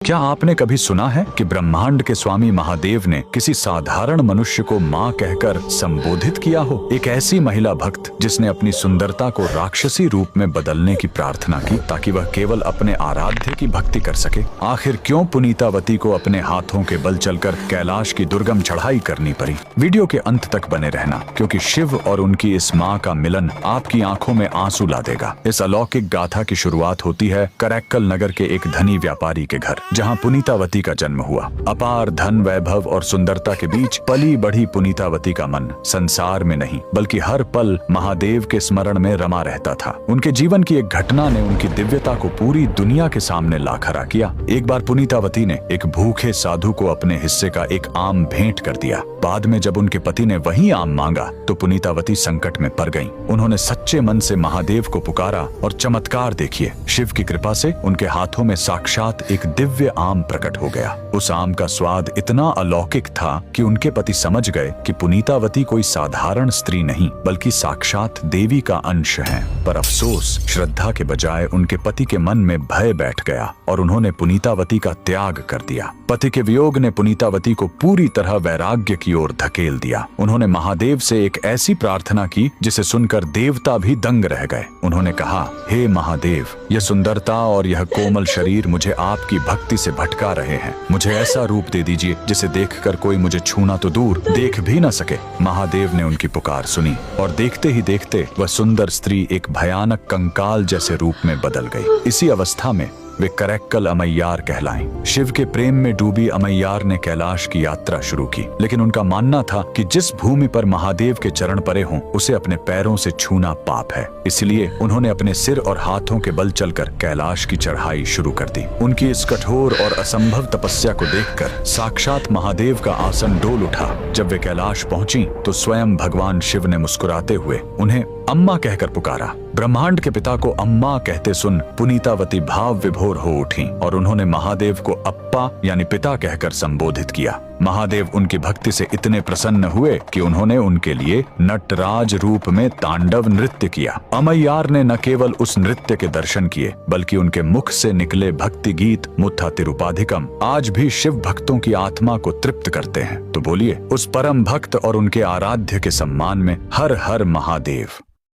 क्या आपने कभी सुना है कि ब्रह्मांड के स्वामी महादेव ने किसी साधारण मनुष्य को माँ कहकर संबोधित किया हो? एक ऐसी महिला भक्त जिसने अपनी सुंदरता को राक्षसी रूप में बदलने की प्रार्थना की ताकि वह केवल अपने आराध्य की भक्ति कर सके। आखिर क्यों पुनीतावती को अपने हाथों के बल चलकर कैलाश की दुर्गम चढ़ाई करनी पड़ी? वीडियो के अंत तक बने रहना, क्योंकि शिव और उनकी इस माँ का मिलन आपकी आंखों में आंसू ला देगा। इस अलौकिक गाथा की शुरुआत होती है करैक्कल नगर के एक धनी व्यापारी के घर, जहां पुनीतावती का जन्म हुआ। अपार धन, वैभव और सुंदरता के बीच पली बढ़ी पुनीतावती का मन संसार में नहीं बल्कि हर पल महादेव के स्मरण में रमा रहता था। उनके जीवन की एक घटना ने उनकी दिव्यता को पूरी दुनिया के सामने ला खड़ा किया। एक बार पुनीतावती ने एक भूखे साधु को अपने हिस्से का एक आम भेंट कर दिया। बाद में जब उनके पति ने वही आम मांगा तो पुनीतावती संकट में पड़ गईं। उन्होंने सच्चे मन से महादेव को पुकारा और चमत्कार देखिए, शिव की कृपा से उनके हाथों में साक्षात एक दिव्य आम प्रकट हो गया। उस आम का स्वाद इतना अलौकिक था कि उनके पति समझ गए कि पुनीतावती कोई साधारण स्त्री नहीं बल्कि साक्षात देवी का अंश है। पर अफसोस, श्रद्धा के बजाय उनके पति के मन में भय बैठ गया और उन्होंने पुनीतावती का त्याग कर दिया। पति के वियोग ने पुनीतावती को पूरी तरह वैराग्य की ओर धकेल दिया। उन्होंने महादेव से एक ऐसी प्रार्थना की जिसे सुनकर देवता भी दंग रह गए। उन्होंने कहा, हे महादेव, यह सुंदरता और यह कोमल शरीर मुझे आपकी भक्ति से भटका रहे हैं। मुझे ऐसा रूप दे दीजिए जिसे देखकर कोई मुझे छूना तो दूर, देख भी न सके। महादेव ने उनकी पुकार सुनी और देखते ही देखते वह सुंदर स्त्री एक भयानक कंकाल जैसे रूप में बदल गई। इसी अवस्था में वे करैक्कल अमैयार कहलाएं। शिव के प्रेम में डूबी अमैयार ने कैलाश की यात्रा शुरू की, लेकिन उनका मानना था कि जिस भूमि पर महादेव के चरण परे हों उसे अपने पैरों से छूना पाप है। इसलिए उन्होंने अपने सिर और हाथों के बल चलकर कैलाश की चढ़ाई शुरू कर दी। उनकी इस कठोर और असंभव तपस्या को देखकर साक्षात महादेव का आसन डोल उठा। जब वे कैलाश पहुंची तो स्वयं भगवान शिव ने मुस्कुराते हुए उन्हें अम्मा कहकर पुकारा। ब्रह्मांड के पिता को अम्मा कहते सुन पुनीतावती भाव विभोर हो उठी और उन्होंने महादेव को अप्पा यानी पिता कहकर संबोधित किया। महादेव उनकी भक्ति से इतने प्रसन्न हुए कि उन्होंने उनके लिए नटराज रूप में तांडव नृत्य किया। अमैयार ने न केवल उस नृत्य के दर्शन किए बल्कि उनके मुख से निकले भक्ति गीत मुत्था तिरुपाधिकम आज भी शिव भक्तों की आत्मा को तृप्त करते हैं। तो बोलिए, उस परम भक्त और उनके आराध्य के सम्मान में हर हर महादेव।